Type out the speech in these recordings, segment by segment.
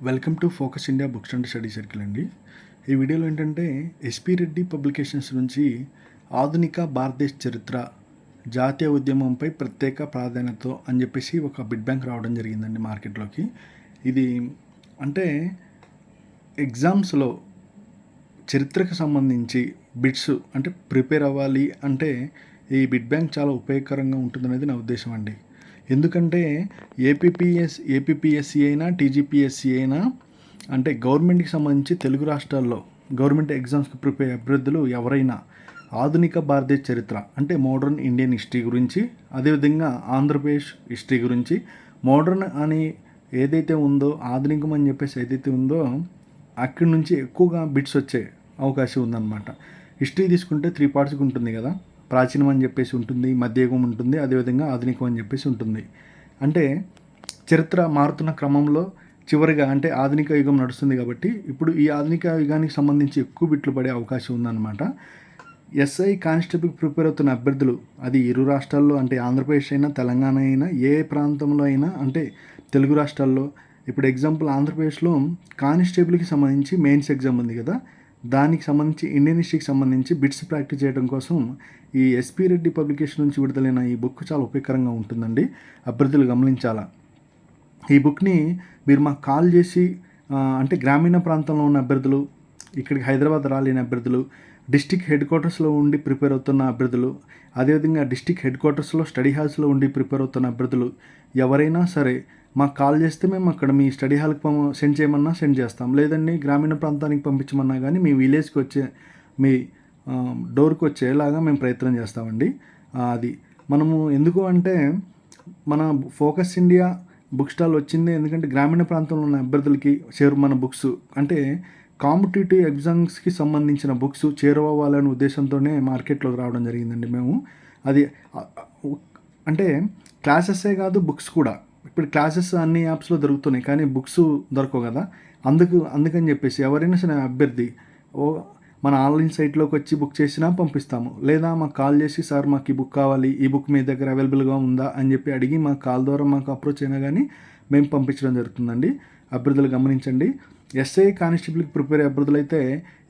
Welcome to focus India books and study circle అండి. ఈ వీడియోలో ఏంటంటే ఎస్పి రెడ్డి పబ్లికేషన్స్ నుంచి ఆధునిక భారతదేశ చరిత్ర జాతీయ ఉద్యమంపై ప్రత్యేక ప్రాధాన్యత అని చెప్పేసి ఒక బిడ్ బ్యాంక్ రావడం జరిగిందండి మార్కెట్లోకి. ఇది అంటే ఎగ్జామ్స్లో చరిత్రకు సంబంధించి బిట్స్ అంటే ప్రిపేర్ అవ్వాలి అంటే ఈ బిడ్ బ్యాంక్ చాలా ఉపయోగకరంగా ఉంటుందనేది నా ఉద్దేశం అండి. ఎందుకంటే ఏపీపీఎస్సీ అయినా టీజీపీఎస్సీ అయినా అంటే గవర్నమెంట్కి సంబంధించి తెలుగు రాష్ట్రాల్లో గవర్నమెంట్ ఎగ్జామ్స్కి ప్రిపేర్ అభ్యర్థులు ఎవరైనా ఆధునిక భారతదేశ చరిత్ర అంటే మోడర్న్ ఇండియన్ హిస్టరీ గురించి, అదేవిధంగా ఆంధ్రప్రదేశ్ హిస్టరీ గురించి, మోడర్న్ అని ఏదైతే ఉందో ఆధునికం అని చెప్పేసి ఏదైతే ఉందో అక్కడి నుంచి ఎక్కువగా బిట్స్ వచ్చే అవకాశం ఉందన్నమాట. హిస్టరీ తీసుకుంటే 3 పార్ట్స్కి ఉంటుంది కదా. ప్రాచీనం అని చెప్పేసి ఉంటుంది, మధ్యయుగం ఉంటుంది, అదేవిధంగా ఆధునికం అని చెప్పేసి ఉంటుంది. అంటే చరిత్ర మారుతున్న క్రమంలో చివరిగా అంటే ఆధునిక యుగం నడుస్తుంది కాబట్టి ఇప్పుడు ఈ ఆధునిక యుగానికి సంబంధించి ఎక్కువ బిట్లు పడే అవకాశం ఉందన్నమాట. ఎస్ఐ కానిస్టేబుల్ ప్రిపేర్ అవుతున్న అభ్యర్థులు అది ఇరు రాష్ట్రాల్లో అంటే ఆంధ్రప్రదేశ్ అయినా తెలంగాణ అయినా ఏ ప్రాంతంలో అయినా అంటే తెలుగు రాష్ట్రాల్లో ఇప్పుడు ఎగ్జాంపుల్ ఆంధ్రప్రదేశ్లో కానిస్టేబుల్కి సంబంధించి మెయిన్స్ ఎగ్జామ్ ఉంది కదా, దానికి సంబంధించి ఇండియన్ హిస్టరీకి సంబంధించి బిట్స్ ప్రాక్టీస్ చేయడం కోసం ఈ ఎస్పి రెడ్డి పబ్లికేషన్ నుంచి విడుదలైన ఈ బుక్ చాలా ఉపయోగకరంగా ఉంటుందండి. అభ్యర్థులు గమనించాలా. ఈ బుక్ని మీరు మాకు కాల్ చేసి అంటే గ్రామీణ ప్రాంతంలో ఉన్న అభ్యర్థులు, ఇక్కడికి హైదరాబాద్ రాలేని అభ్యర్థులు, డిస్టిక్ హెడ్ క్వార్టర్స్లో ఉండి ప్రిపేర్ అవుతున్న అభ్యర్థులు, అదేవిధంగా డిస్టిక్ హెడ్ క్వార్టర్స్లో స్టడీ హాల్స్లో ఉండి ప్రిపేర్ అవుతున్న అభ్యర్థులు ఎవరైనా సరే మాకు కాల్ చేస్తే మేము అక్కడ మీ స్టడీ హాల్కి సెండ్ చేయమన్నా సెండ్ చేస్తాం. లేదండి గ్రామీణ ప్రాంతానికి పంపించమన్నా కానీ మీ విలేజ్కి వచ్చే మీ డోర్కి వచ్చేలాగా మేము ప్రయత్నం చేస్తామండి. అది మనము ఎందుకు అంటే మన ఫోకస్ ఇండియా బుక్ స్టాల్ వచ్చింది ఎందుకంటే గ్రామీణ ప్రాంతంలో ఉన్న అభ్యర్థులకి మన బుక్స్ అంటే కాంపిటేటివ్ ఎగ్జామ్స్కి సంబంధించిన బుక్స్ చేరువవ్వాలనే ఉద్దేశంతోనే మార్కెట్లోకి రావడం జరిగిందండి మేము. అది అంటే క్లాసెస్సే కాదు బుక్స్ కూడా. ఇప్పుడు క్లాసెస్ అన్ని యాప్స్లో దొరుకుతున్నాయి కానీ బుక్స్ దొరకవు కదా. అందుకని చెప్పేసి ఎవరైనా సరే అభ్యర్థి మన ఆన్లైన్ సైట్లోకి వచ్చి బుక్ చేసినా పంపిస్తాము. లేదా మాకు కాల్ చేసి సార్ మాకు ఈ బుక్ కావాలి, ఈ బుక్ మీ దగ్గర అవైలబుల్గా ఉందా అని చెప్పి అడిగి మాకు కాల్ ద్వారా మాకు అప్రోచ్ అయినా కానీ మేము పంపించడం జరుగుతుందండి. అభ్యర్థులు గమనించండి. ఎస్ఐ కానిస్టేబుల్కి ప్రిపేర్ అయ్యే అభ్యర్థులు అయితే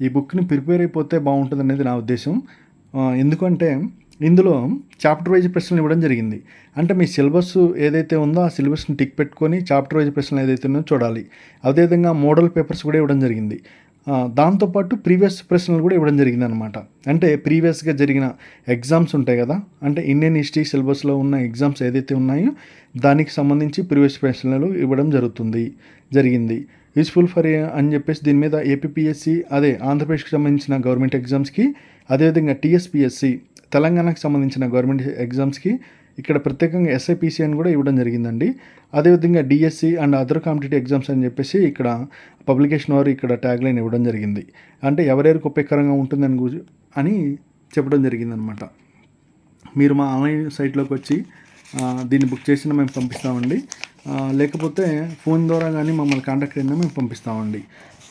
ఈ బుక్ని ప్రిపేర్ అయిపోతే బాగుంటుంది అనేది నా ఉద్దేశం. ఎందుకంటే ఇందులో చాప్టర్ వైజ్ ప్రశ్నలు ఇవ్వడం జరిగింది. అంటే మీ సిలబస్ ఏదైతే ఉందో ఆ సిలబస్ని టిక్ పెట్టుకొని చాప్టర్ వైజ్ ప్రశ్నలు ఏదైతే ఉందో చూడాలి. అదేవిధంగా మోడల్ పేపర్స్ కూడా ఇవ్వడం జరిగింది. దాంతోపాటు ప్రీవియస్ ప్రశ్నలు కూడా ఇవ్వడం జరిగింది అనమాట. అంటే ప్రీవియస్గా జరిగిన ఎగ్జామ్స్ ఉంటాయి కదా, అంటే ఇండియన్ హిస్టరీ సిలబస్లో ఉన్న ఎగ్జామ్స్ ఏదైతే ఉన్నాయో దానికి సంబంధించి ప్రీవియస్ ప్రశ్నలు ఇవ్వడం జరిగింది. యూస్ఫుల్ ఫర్ అని చెప్పేసి దీని మీద ఏపీపీఎస్సీ అదే ఆంధ్రప్రదేశ్కి సంబంధించిన గవర్నమెంట్ ఎగ్జామ్స్కి, అదేవిధంగా టీఎస్పీఎస్సీ తెలంగాణకు సంబంధించిన గవర్నమెంట్ ఎగ్జామ్స్కి ఇక్కడ ప్రత్యేకంగా ఎస్ఐపిసి అని కూడా ఇవ్వడం జరిగిందండి. అదేవిధంగా DSC and other competitive exams అని చెప్పేసి ఇక్కడ పబ్లికేషన్ వారు ఇక్కడ ట్యాగ్లైన్ ఇవ్వడం జరిగింది. అంటే ఎవరెవరికి ఉపయోగకరంగా ఉంటుందని అని చెప్పడం జరిగిందనమాట. మీరు మా ఆన్లైన్ సైట్లోకి వచ్చి దీన్ని బుక్ చేసినా మేము పంపిస్తామండి. లేకపోతే ఫోన్ ద్వారా కానీ మమ్మల్ని కాంటాక్ట్ అయినా మేము పంపిస్తామండి.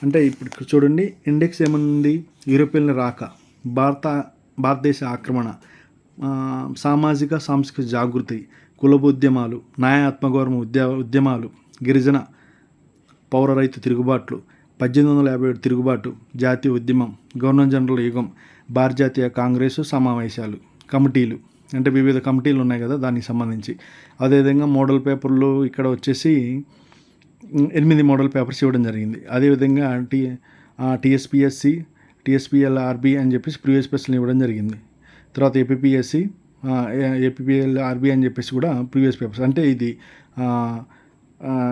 అంటే ఇప్పుడు చూడండి ఇండెక్స్ ఏమనుంది, యూరోపియన్ల రాక, భారతదేశ ఆక్రమణ, సామాజిక సాంస్కృతిక జాగృతి, కులబోద్యమాలు, న్యాయ ఆత్మగౌరవ ఉద్యమాలు, గిరిజన పౌర రైతు తిరుగుబాట్లు, 1857 తిరుగుబాటు, జాతీయ ఉద్యమం, గవర్నర్ జనరల్ యుగం, భారత జాతీయ కాంగ్రెసు సమావేశాలు, కమిటీలు అంటే వివిధ కమిటీలు ఉన్నాయి కదా దానికి సంబంధించి. అదేవిధంగా మోడల్ పేపర్లు ఇక్కడ వచ్చేసి 8 మోడల్ పేపర్స్ ఇవ్వడం జరిగింది. అదేవిధంగా టీఎస్పీఎస్సీ, టీఎస్పీఎల్ఆర్బీ అని చెప్పేసి ప్రీవియస్ ప్రశ్నలు ఇవ్వడం జరిగింది. తర్వాత ఏపీపీఎస్సీ, ఏపీఎల్ఆర్బీ అని చెప్పేసి కూడా ప్రీవియస్ పేపర్స్. అంటే ఇది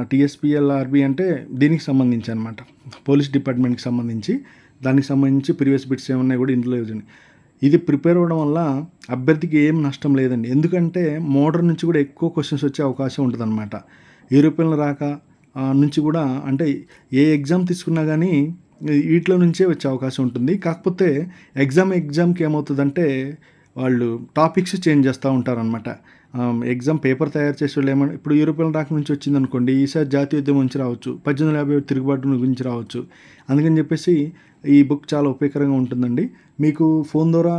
టీఎస్పీఎల్ఆర్బీ అంటే దీనికి సంబంధించి అనమాట, పోలీస్ డిపార్ట్మెంట్కి సంబంధించి. దానికి సంబంధించి ప్రీవియస్ బిట్స్ ఏమన్నా కూడా ఇందులో ఇవ్వండి. ఇది ప్రిపేర్ అవ్వడం వల్ల అభ్యర్థికి ఏం నష్టం లేదండి. ఎందుకంటే మోడర్న్ నుంచి కూడా ఎక్కువ క్వశ్చన్స్ వచ్చే అవకాశం ఉంటుంది అనమాట. యూరోపియన్ల రాక నుంచి కూడా అంటే ఏ ఎగ్జామ్ తీసుకున్నా కానీ వీటిలో నుంచే వచ్చే అవకాశం ఉంటుంది. కాకపోతే ఎగ్జామ్కి ఏమవుతుందంటే వాళ్ళు టాపిక్స్ చేంజ్ చేస్తూ ఉంటారనమాట. ఎగ్జామ్ పేపర్ తయారు చేసే వాళ్ళు ఏమన్నా ఇప్పుడు యూరోపియన్ రాక నుంచి వచ్చింది అనుకోండి, ఈసారి జాతీయ ఉద్యమం నుంచి రావచ్చు, 1857 తిరుగుబాటు గురించి రావచ్చు. అందుకని చెప్పేసి ఈ బుక్ చాలా ఉపయోగకరంగా ఉంటుందండి. మీకు ఫోన్ ద్వారా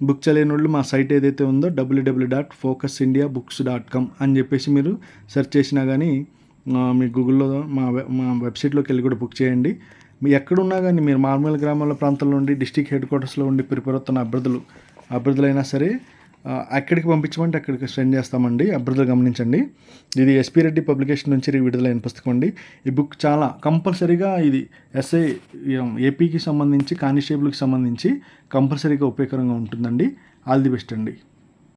బుక్ చేయలేని వాళ్ళు మా సైట్ ఏదైతే ఉందో www.focusindiabooks.com అని చెప్పేసి మీరు సెర్చ్ చేసినా కానీ మీ గూగుల్లో మా వెబ్సైట్లోకి వెళ్ళి కూడా బుక్ చేయండి. మీ ఎక్కడున్నా కానీ మీరు మారుమూల గ్రామాల ప్రాంతాల్లో ఉండి డిస్టిక్ హెడ్ క్వార్టర్స్లో ఉండి ప్రిపేర్ అవుతున్న అభ్యర్థులైనా సరే ఎక్కడికి పంపించమంటే అక్కడికి సెండ్ చేస్తామండి. అభ్యర్థులు గమనించండి. ఇది ఎస్పీ రెడ్డి పబ్లికేషన్ నుంచి విడుదలైన పుస్తకం అండి. ఈ బుక్ చాలా కంపల్సరీగా ఇది ఎస్ఐ ఏపీకి సంబంధించి కానిస్టేబుల్కి సంబంధించి కంపల్సరీగా ఉపయోగకరంగా ఉంటుందండి. ఆల్ ది బెస్ట్ అండి.